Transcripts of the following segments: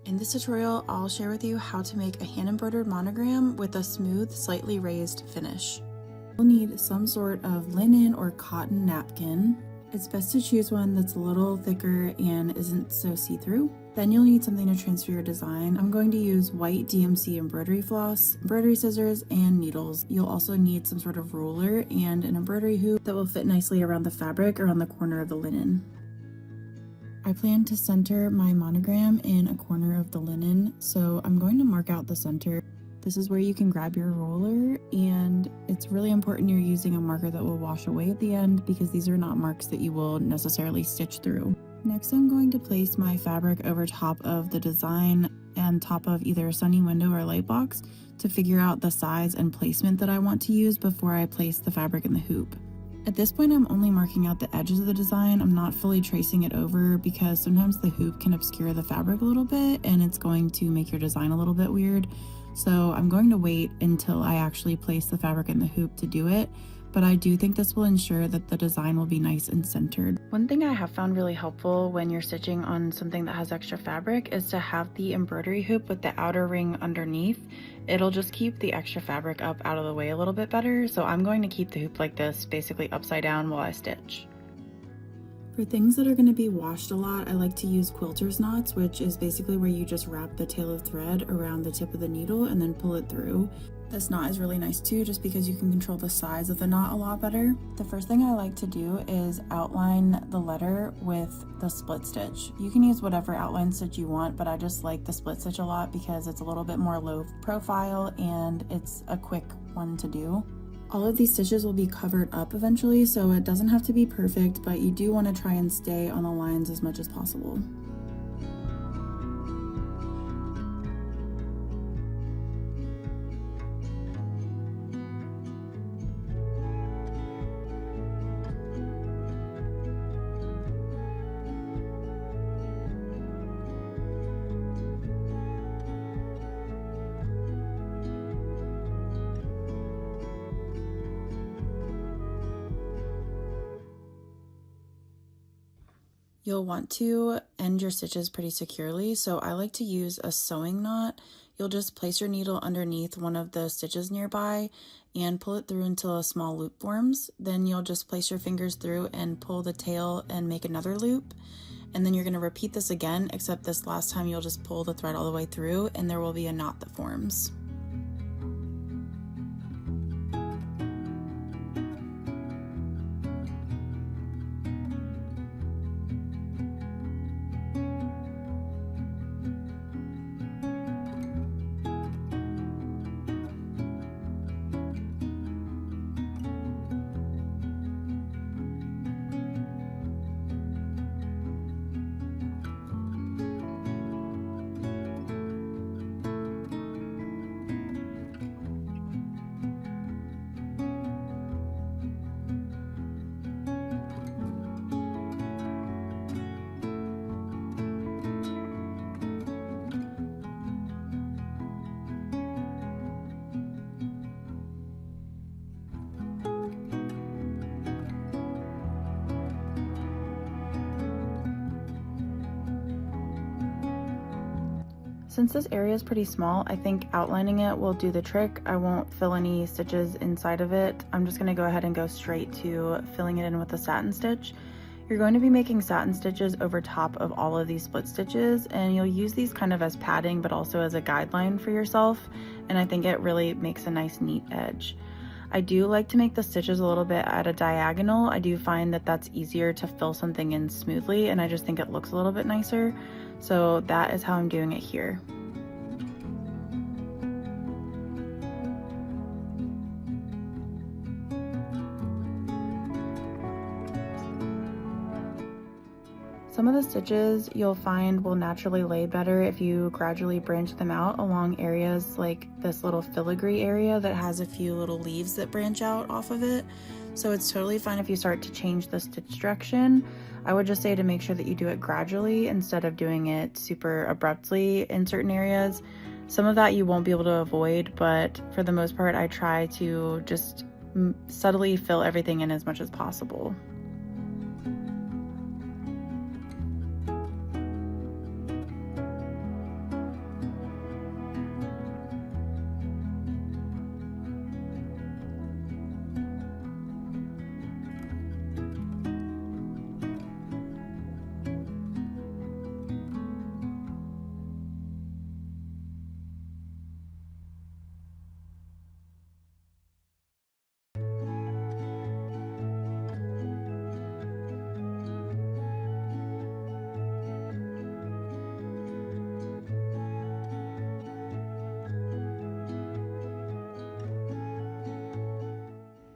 In this tutorial, I'll share with you how to make a hand-embroidered monogram with a smooth, slightly raised finish. You'll need some sort of linen or cotton napkin. It's best to choose one that's a little thicker and isn't so see-through. Then you'll need something to transfer your design. I'm going to use white DMC embroidery floss, embroidery scissors, and needles. You'll also need some sort of ruler and an embroidery hoop that will fit nicely around the fabric around the corner of the linen. I plan to center my monogram in a corner of the linen, so I'm going to mark out the center. This is where you can grab your roller, and it's really important you're using a marker that will wash away at the end because these are not marks that you will necessarily stitch through. Next, I'm going to place my fabric over top of the design and top of either a sunny window or light box to figure out the size and placement that I want to use before I place the fabric in the hoop. At this point, I'm only marking out the edges of the design. I'm not fully tracing it over because sometimes the hoop can obscure the fabric a little bit and it's going to make your design a little bit weird. So I'm going to wait until I actually place the fabric in the hoop to do it, but I do think this will ensure that the design will be nice and centered. One thing I have found really helpful when you're stitching on something that has extra fabric is to have the embroidery hoop with the outer ring underneath. It'll just keep the extra fabric up out of the way a little bit better, so I'm going to keep the hoop like this, basically upside down while I stitch. For things that are going to be washed a lot, I like to use quilter's knots, which is basically where you just wrap the tail of thread around the tip of the needle and then pull it through. This knot is really nice too, just because you can control the size of the knot a lot better. The first thing I like to do is outline the letter with the split stitch. You can use whatever outline stitch you want, but I just like the split stitch a lot because it's a little bit more low profile and it's a quick one to do. All of these stitches will be covered up eventually, so it doesn't have to be perfect, but you do want to try and stay on the lines as much as possible. You'll want to end your stitches pretty securely, so I like to use a sewing knot. You'll just place your needle underneath one of the stitches nearby and pull it through until a small loop forms. Then you'll just place your fingers through and pull the tail and make another loop. And then you're going to repeat this again, except this last time you'll just pull the thread all the way through and there will be a knot that forms. Since this area is pretty small, I think outlining it will do the trick. I won't fill any stitches inside of it. I'm just going to go ahead and go straight to filling it in with a satin stitch. You're going to be making satin stitches over top of all of these split stitches, and you'll use these kind of as padding but also as a guideline for yourself, and I think it really makes a nice neat edge. I do like to make the stitches a little bit at a diagonal. I do find that that's easier to fill something in smoothly, and I just think it looks a little bit nicer. So that is how I'm doing it here. Some of the stitches you'll find will naturally lay better if you gradually branch them out along areas like this little filigree area that has a few little leaves that branch out off of it. So it's totally fine if you start to change the stitch direction. I would just say to make sure that you do it gradually instead of doing it super abruptly in certain areas. Some of that you won't be able to avoid, but for the most part, I try to just subtly fill everything in as much as possible.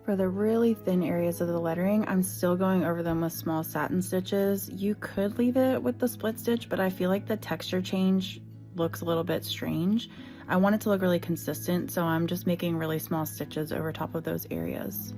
For the really thin areas of the lettering, I'm still going over them with small satin stitches. You could leave it with the split stitch, but I feel like the texture change looks a little bit strange. I want it to look really consistent, so I'm just making really small stitches over top of those areas.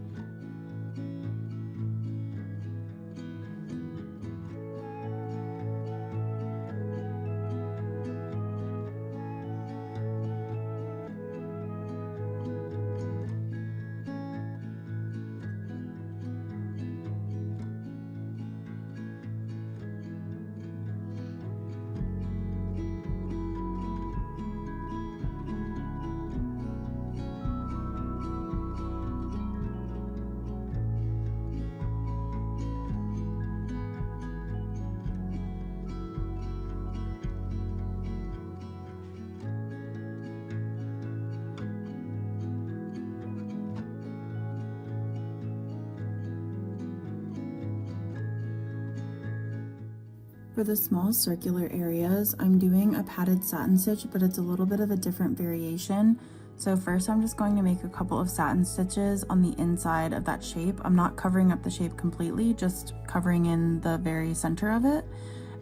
For the small circular areas, I'm doing a padded satin stitch, but it's a little bit of a different variation. So first I'm just going to make a couple of satin stitches on the inside of that shape. I'm not covering up the shape completely, just covering in the very center of it.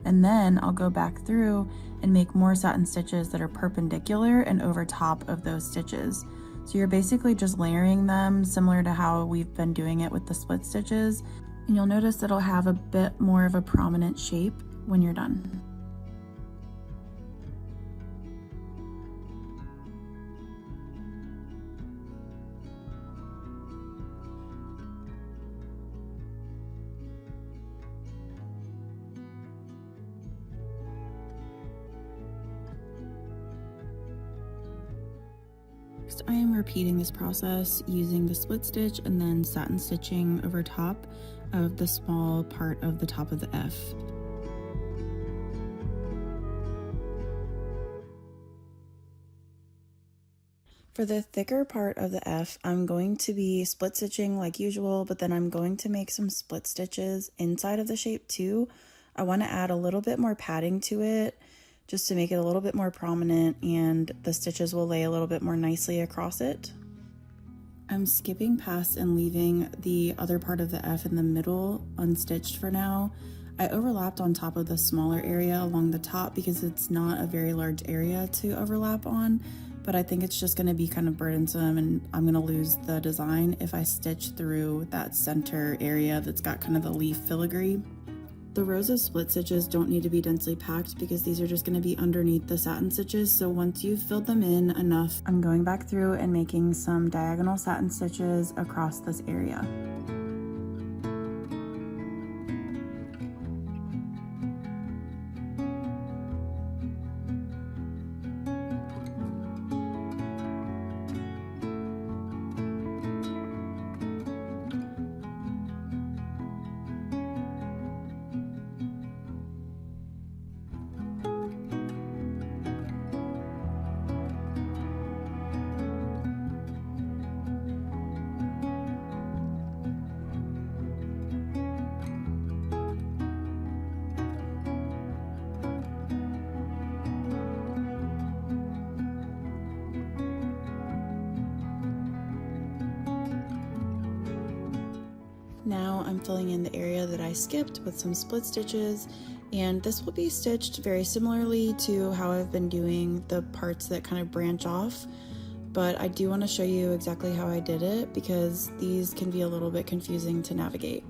And then I'll go back through and make more satin stitches that are perpendicular and over top of those stitches. So you're basically just layering them similar to how we've been doing it with the split stitches. And you'll notice it'll have a bit more of a prominent shape when you're done. Next, I am repeating this process using the split stitch and then satin stitching over top of the small part of the top of the F. For the thicker part of the F, I'm going to be split stitching like usual, but then I'm going to make some split stitches inside of the shape too. I want to add a little bit more padding to it just to make it a little bit more prominent, and the stitches will lay a little bit more nicely across it. I'm skipping past and leaving the other part of the F in the middle unstitched for now. I overlapped on top of the smaller area along the top because it's not a very large area to overlap on, but I think it's just going to be kind of burdensome and I'm going to lose the design if I stitch through that center area that's got kind of the leaf filigree. The rows of split stitches don't need to be densely packed because these are just going to be underneath the satin stitches, so once you've filled them in enough, I'm going back through and making some diagonal satin stitches across this area. Now I'm filling in the area that I skipped with some split stitches, and this will be stitched very similarly to how I've been doing the parts that kind of branch off, but I do want to show you exactly how I did it because these can be a little bit confusing to navigate.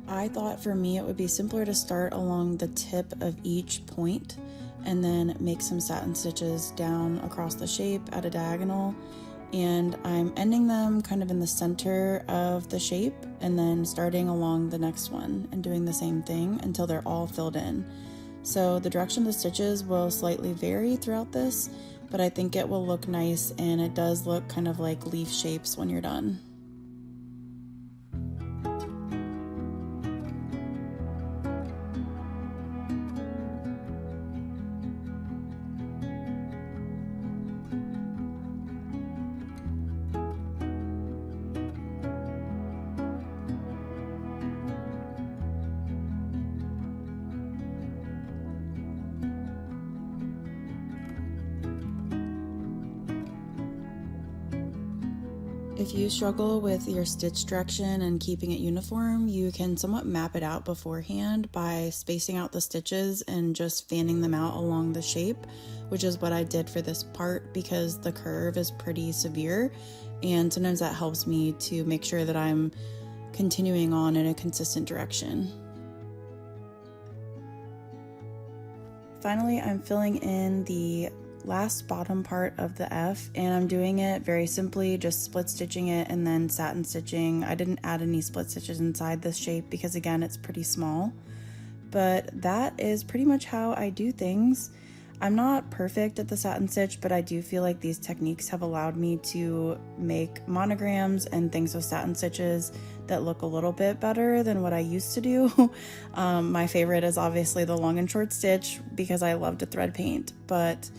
I thought for me it would be simpler to start along the tip of each point and then make some satin stitches down across the shape at a diagonal, and I'm ending them kind of in the center of the shape and then starting along the next one and doing the same thing until they're all filled in. So the direction of the stitches will slightly vary throughout this, but I think it will look nice and it does look kind of like leaf shapes when you're done. If you struggle with your stitch direction and keeping it uniform, you can somewhat map it out beforehand by spacing out the stitches and just fanning them out along the shape, which is what I did for this part because the curve is pretty severe, and sometimes that helps me to make sure that I'm continuing on in a consistent direction. Finally, I'm filling in the last bottom part of the F, and I'm doing it very simply, just split stitching it and then satin stitching. I didn't add any split stitches inside this shape because again, it's pretty small, but that is pretty much how I do things. I'm not perfect at the satin stitch, but I do feel like these techniques have allowed me to make monograms and things with satin stitches that look a little bit better than what I used to do. My favorite is obviously the long and short stitch because I love to thread paint, but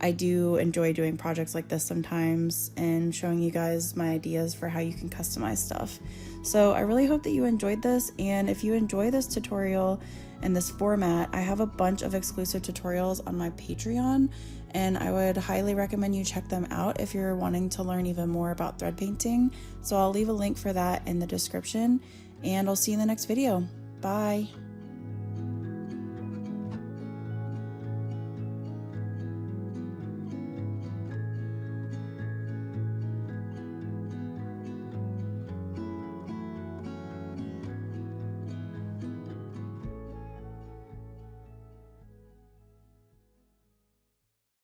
I do enjoy doing projects like this sometimes and showing you guys my ideas for how you can customize stuff. So I really hope that you enjoyed this, and if you enjoy this tutorial and this format, I have a bunch of exclusive tutorials on my Patreon, and I would highly recommend you check them out if you're wanting to learn even more about thread painting. So I'll leave a link for that in the description, and I'll see you in the next video. Bye!